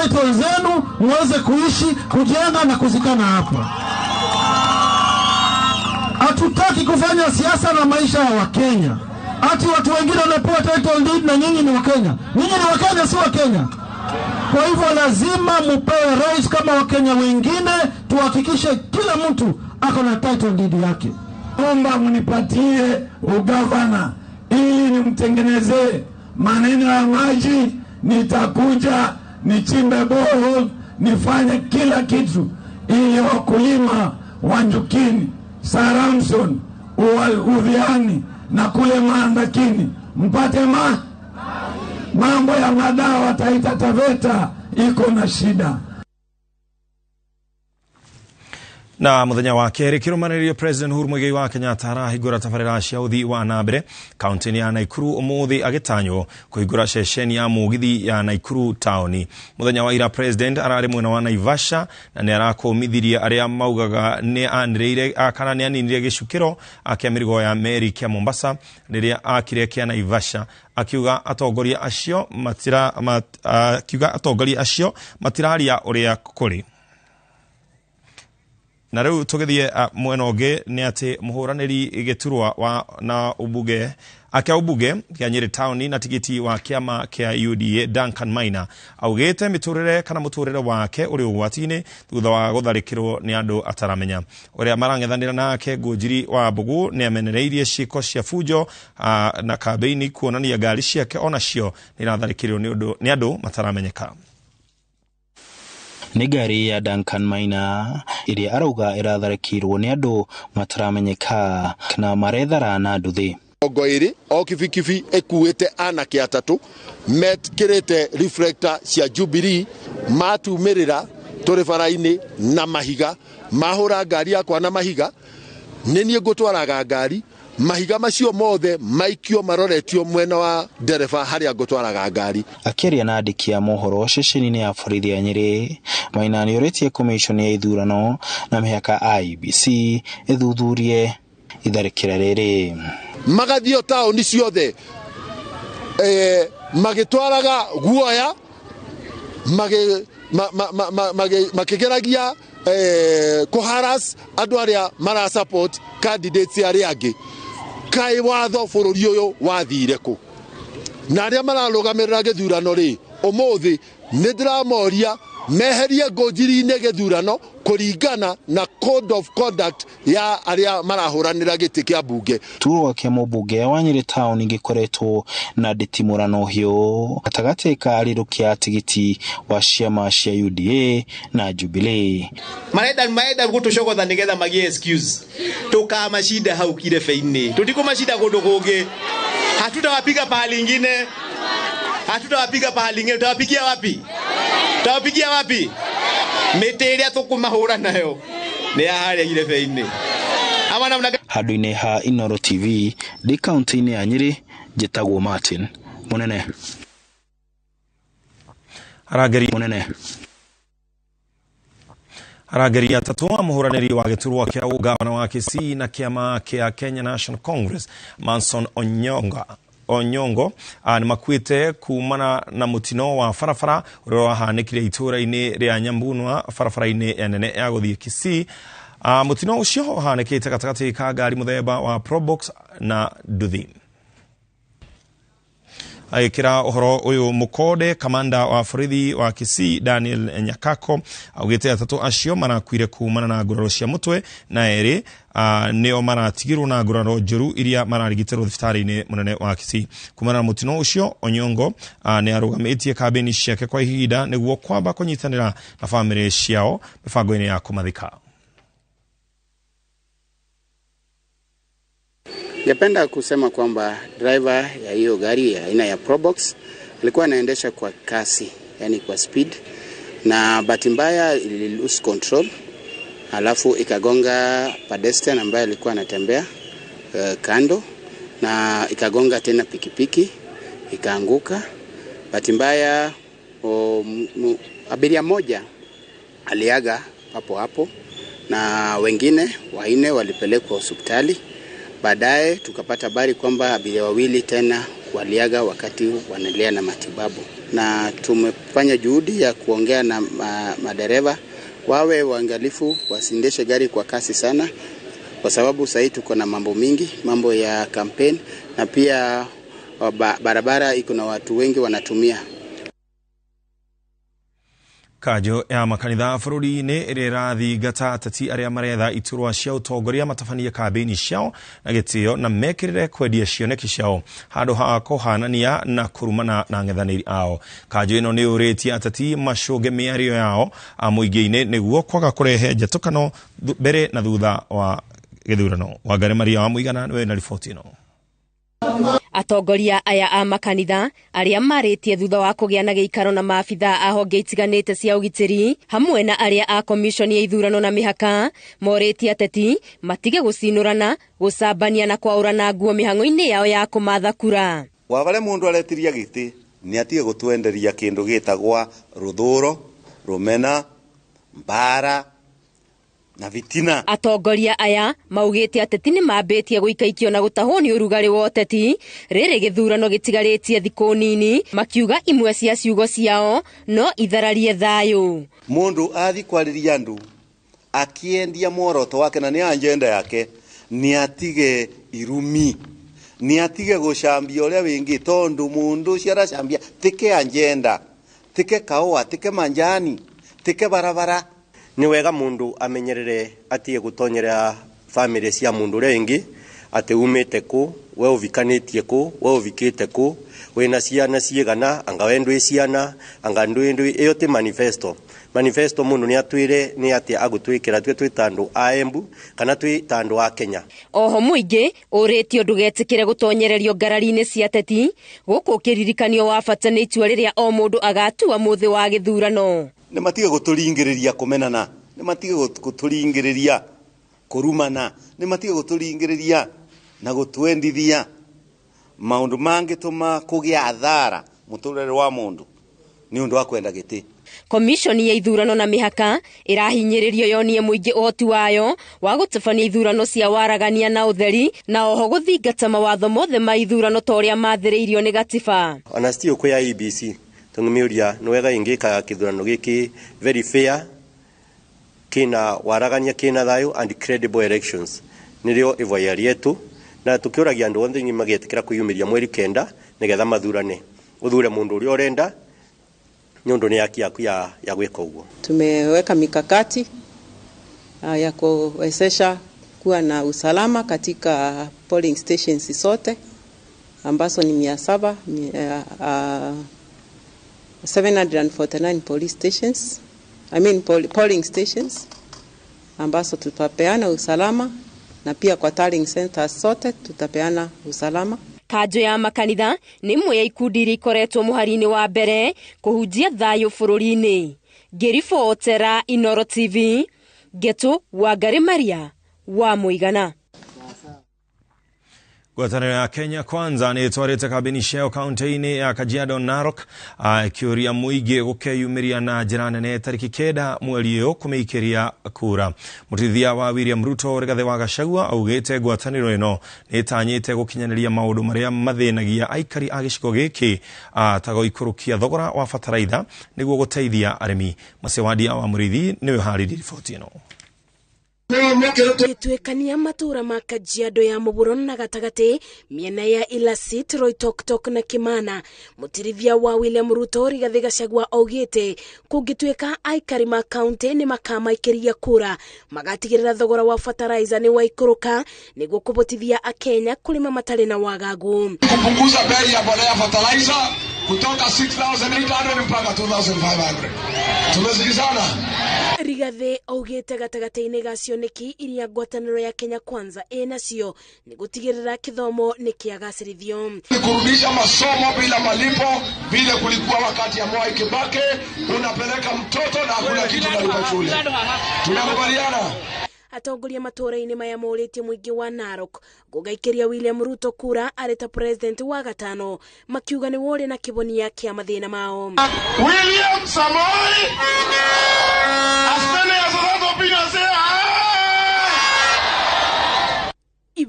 title zenu muweze kuishi, kujenga na kuzikana hapa. Hatutaki kufanya siasa na maisha ya Wakenya. Ati watu wengine wanapewa title deed na nyinyi ni Wakenya. Nyinyi ni Wakenya, si Wakenya. Kwa hivyo lazima mupewe rights kama Wakenya wengine, tuhakikishe kila mtu ako na title deed yake. Omba mnipatie ugavana ili nimtengenezee maneno ya maji, nitakuja nichimbe borehole, nifanye kila kitu ili wakulima wa Njukini, Saramson, Udhiani na kule Maandakini mpate mambo ya madawa. Taita Taveta iko na shida. Na muthenya wa keri kirumanĩrĩrio President Uhuru Muigai wa Kenyatta arahingũra tabarĩra cia ũthii wa nambere kaunti-inĩ ya Naikuru ũmũthĩ agĩtanywo kũhingũra ceceni ya mũgithi ya Naikuru taoni. Muthenya wa ira President ararĩ mwena wa Naivasha na nĩ arakũmithirie arĩa maugaga nĩ anĩrĩire kana nĩ aninire gĩcukĩro kĩa mĩrigo ya meri kĩa Mombasa rĩrĩa akire kĩa Naivasha, akiuga atongoria acio matiraria ũrĩa kũrĩ. Na rĩu tũgĩthiĩ mwena ũngĩ nĩ atĩ mũhũranĩri gĩturwa na ubunge kĩa Nyeri taoni na tigiti wa kĩama kĩa UDA Duncan Maina augĩte mĩtũrĩre kana mũtũrĩre wake ũrĩ ũgwati-inĩ thutha wa gũtharĩkĩrwo nĩ andũ ataramenya. Ũrĩa marang'ethanĩra nake Ngũnjiri wa Mbugu nĩ amenereirie ciĩko cia fujo na kambĩini kuonania ngari ciake onacio nĩ iratharĩkĩrwo nĩ andũ mataramenyeka. Nĩ ngari ya Duncan Maina iria arauga iratharĩkĩrwo nĩ andũ mataramenyeka na marethara na nduthi. Ngoiri o kibikibi ekuĩte anake atatũ metkĩrĩte reflector cia Jubilee matumĩrĩra tũrĩ bara-inĩ na mahiga, mahũra ngari yakwa na mahiga. Nĩ niĩ ngũtwaraga ngari, mahiga macio mothe maikio maroretio mwena wa ndereba harĩa ngũtwaraga ngari. Akĩaria na andĩki a mohoro ceceni-inĩ ya borithi ya Nyeri, Maina nĩ orĩtie commission ya ithurano na mĩhaka IEBC ĩthuthurie itharĩkĩra rĩrĩ. Magathiĩ taũni ciothe magĩtwaraga guoya, makĩgeragia kũharas andũ arĩa mara support candidates arĩa angĩ. Kaĩ watho bũrũri ũyũ wathire kũ? Na arĩa mararũgamĩrĩra gĩthurano rĩ, ũmũthĩ nĩ ndĩramoria meherie Ngũnjiri-inĩ gĩthurano kũringana na code of conduct ya arĩa marahũranĩra gĩtĩ kĩa mbunge. Turwa kĩa mũmbunge wa Nyeri taũni gĩkoretwo na nditimũrano hiũ gatagatĩ ka arĩrũ kĩa tigiti wa ciama cia UDA na Jubilee. Marenda gũtũcogotha nĩgetha magie excuse. Tukamashida hau kirebe-inĩ. Tutikumashida kũndũ kũngĩ. Hatutawapiga pahali ingine. Tutawapigia wapi? Tutawapigia wapi? Mĩtĩ ĩrĩa tũkũmahũra nayo nĩ ya harĩa irebe-inĩ. Handũ-inĩ ha Inooro TV ndĩ kaunti-inĩ ya Nyeri, njĩtagwo Martin Mũnene. Arangeri atatũ a mũhũranĩri wa gĩturwa kĩa ũgavana wa Kisii na kĩama kĩa Kenya National Congress Manson Onyongo nĩ makuĩte kumana na mũtino wa barabara ũrĩa wahanĩkire itũũra-inĩ rĩa Nyambunwa barabara-inĩ nene ya gũthiĩ Kisii. Mũtino ũcio ũhanĩkĩte gatagatĩ ka ngari mũthemba wa Probox na nduthi. Agĩkĩra ũhoro ũyũ mũkonde kamanda wa borithi wa Kisii Daniel Nyakako augĩte atatũ acio marakuire kumana na nguraro cia mũtwe na erĩ nĩo maratigirwo na nguraro njũru iria mararigitĩrwo thibitarĩ-inĩ mũnene wa Kisii. Kumana na mũtino ũcio Onyongo nĩ arũgamĩtie kambĩini ciake kwa ihinda nĩguo kwamba kũnyitanĩra na bamĩrĩ ciao mĩbango-inĩ ya kũmathika. Ningependa kusema kwamba driver ya hiyo gari ya aina ya Probox alikuwa anaendesha kwa kasi, yani kwa speed, na bahati mbaya ili lose control, alafu ikagonga pedestrian ambaye alikuwa anatembea kando, na ikagonga tena pikipiki ikaanguka. Bahati mbaya abiria moja aliaga hapo hapo na wengine wanne walipelekwa hospitali. Baadaye tukapata habari kwamba abiria wawili tena waliaga wakati wanaendelea na matibabu. na tumefanya juhudi ya kuongea na madereva wawe waangalifu, wasiendeshe gari kwa kasi sana, kwa sababu sasa tuko na mambo mingi, mambo ya campaign, na pia barabara iko na watu wengi wanatumia. Kajo ya makanitha bururi-inĩ ĩrĩrathi gata ateti arĩa maretha iturwa cia ũtongoria matabanie kambĩini ciao na gĩtĩo na mekĩrĩre kwendia cioneki ciao handũ ha kũhanania na kũrumana na ang'ethanĩri ao. Kajo ĩno nĩ ũrĩtie ateti macũnge mĩario yao mũingĩ-inĩ nĩguo kwaga kũrehe njatũkano mbere na thutha wa gĩthurano. Wangari Maria wa Mũigana nĩwe na riboti ĩno. Atongoria aya a makanitha aria marĩtie thutha wa kũgĩa na gĩikaro na maabitha a honge itiganĩte cia ũgitĩri hamwe na aria a komishoni ya ithurano na mĩhaka morĩtie ateti matige gũcinũrana, gũcambania na kwaũrana nguo mĩhang'o-inĩ yao ya kũmatha kura. Wavale mundu aretiria gĩtĩ nĩ atige gũtwenderia kĩndũ gĩtagwa rũthũro, rũmena, mbara na vitina. Atongoria aya maugĩte ateti nĩ mambĩtie gũikaikio na gũtahwo nĩ ũrugarĩ wa ũteti rĩrĩ gĩthurano gĩtigarĩtie thikũ nini, makiuga imwe cia ciugo ciao no ithararie thayũ. Mundu athi kwarĩria andu akiendia mworoto wake na nĩ agenda yake, nĩ atige irumi, nĩ atige gũcambia ũrĩa wĩngĩ, tondu mundu ũcio aracambia tike agenda, tike kaũa, tike manjani, tike barabara. Ni wega mundu amenyerere atie gutonyera family cia mundu rengi ate umete ku, we uvikanĩtie ku, we uvikĩte ku, wena ciana ciigana, anga wendwe ciana, anga ndwendwe, iyo ti manifesto mundu ni atwire ni ati agutwikira twe tandu a Embu kana twe tandu a Kenya. Oho muingĩ ũrĩtio ndũgetikire gũtonyererio ngarari-inĩ cia ateti gũkũ kĩririkanio wa bata nĩ itua rĩrĩa o mũndũ agatua mũthĩ wa gĩthurano. Nĩ matige gũtũringĩrĩria kũmenana, nĩ matige gũtũringĩrĩria kũrumana, nĩ matige gũtũringĩrĩria na gũtwendithia maũndũ mangĩtũma kũgĩa athara mũtũrĩre wa mũndũ nĩ ũndũ wa kwenda gĩtĩ. Komishoni ya ithurano na mĩhaka ĩrahinyĩrĩrio yonie mũingĩ ũhoti wayo wa gũtabania ithurano cia waragania na ũtheri na oho gũthingata mawatho mothe ma ithurano ta ũrĩa mathĩrĩirio nĩ gatiba. Ona stio kwa IEBC tungimiuria nwega ingika kithurano giki very fair, kina waragania, kina thayo and credible elections nilio ivoya rietu, na tukiuragia andu othe ni magietikira kuyumiria mweri kenda nigetha mathurane uthure mundu uria urenda nyondo ni yaki ya gweka uguo. Tumeweka mikakati ya kuwezesha kuwa na usalama katika polling stations zote ambazo ni 749 police stations, polling stations ambazo tutapeana usalama, na pia kwa tallying centers zote tutapeana usalama. Kajo ya makanitha nĩ imwe ya ikundi iria ikoretwo mũhari-inĩ wa mbere kũhunjia thayũ bũrũri-inĩ. Ngĩribotera Inooro TV, Geto Wangari Maria wa Mũigana. Ngwatanĩro ya Kenya Kwanza nĩ ĩtwarĩte kambĩini ciao kaunti-inĩ ya Kajiado Narok ĩkĩũria mũingĩ gũkeyumĩria na njĩra nene tarĩki 9 mweri ũyũ kũmĩikĩria kura. Mũtithia wa William Ruto Rigathi wa Gachagua augĩte ngwatanĩro ĩno nĩ ĩtanyĩte gũkinyanĩria maũndũ marĩa mathĩnagia aikari a gĩcigo gĩkĩ ta gũikũrũkia thogora wa bataraitha nĩguo gũteithia arĩmi. Mũcewadia wa Mũrĩithi nĩwe harĩirie riboti ĩno. Gĩtuĩkania matura ma Kajiado ya mũburo na gatagatĩ miena ya Ilasit, Roitoktok na Kimana. Mũtirithia wa William Ruto Rigathi Gachagua augĩte kũngĩtuĩka aikari ma kaunti nĩ makamaikĩria kura magatigĩrĩra thogora wa fertilizer nĩ waikũrũka nĩguo kũbotithia akenya kũrĩma matarĩ na wagagu. Kupunguza bei ya mbolea fertilizer kutoka 6,800 mpaka 2,500. Tumesikizana. Rigathi augĩte gatagatä-inĩ ga cioneki iria ngwatanĩro ya Kenya Kwanza nacio nĩ gũtigĩrĩra kithomo nĩ kĩagacĩrithio. Kurudisha masomo bila malipo vile kulikuwa wakati ya Mwai Kibaki, unapeleka mtoto na hakuna kitu unalipa shule. Tunakubaliana. Atongoria matũra-inĩ maya morĩtie mũingĩ wa Narok gũgaikĩria William Ruto kura arĩ ta president wa gatano, makiuga nĩ wore na kĩbonia kĩa mathĩna mao. William Samoei Asante ya Sonado Pinasea.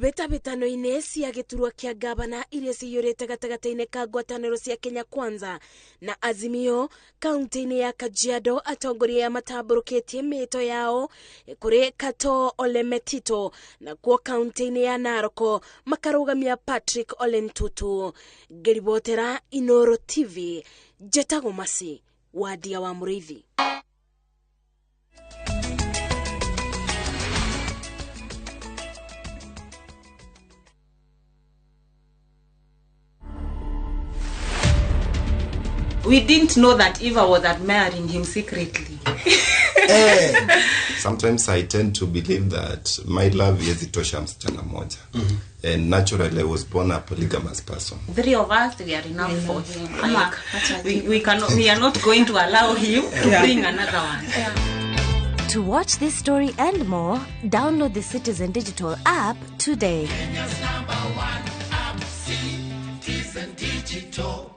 mbĩtambĩtano-inĩ cia gĩturwa kĩa ngavana iria ciyũrĩte gatagatĩ-inĩ ka ngwatanĩro cia Kenya Kwanza na Azimio kaunti-inĩ ya Kajiado, atongoria matambũrũkĩtie mĩto yao kũrĩ Kato Ole Metito, na kuo kaunti-inĩ ya Naroko makarũgamia Patrick Ole Ntutu. Ngĩribotera Inooro TV, Njĩtagwo Masi Wadia wa Mũrĩithi. We didn't know that Eva was admiring him secretly. Sometimes I tend to believe that my love is itosha msichana moja. And naturally I was born a polygamous person. 3 of us, we are enough for him. We are not going to allow him to bring another one. To watch this story and more, download the Citizen Digital app today. Kenya's #1 app, Citizen Digital.